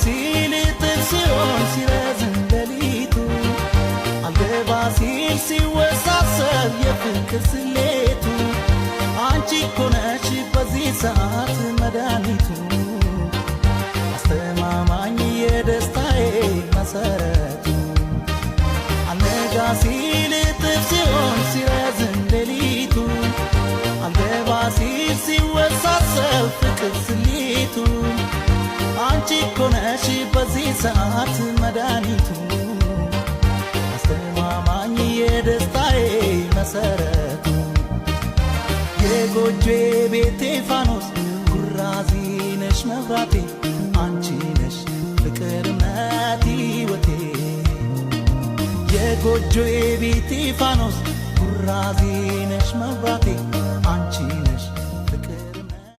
ሲል ጥርሲዮን ሲረዝም ሌሊቱ አልገባ ሲል ሲወሳሰብ የፍቅር ስሌቱ አንቺ እኮ ነሽ በዚህ ሰዓት መድኃኒቱ አስተማማኝ የደስታዬ መሰረቱ አልነጋ ሲል ጥርሲዮን ሲረዝም ሌሊቱ አልገባ ሲል ሲወሳሰብ ፍቅር ስሌቱ አንቺ እኮ ነሽ በዚህ ሰዓት መድኃኒቱ አስተማማኝ የደስታዬ መሰረቱ የጎጆዬ ቤቴ ፋኖስ ኩራዚ ነሽ መብራቴ አንቺ ነሽ ፍቅር እምነት ሕይወቴ የጎጆዬ ቤቴ ፋኖስ ኩራዚ ነሽ መብራቴ አንቺ ነሽ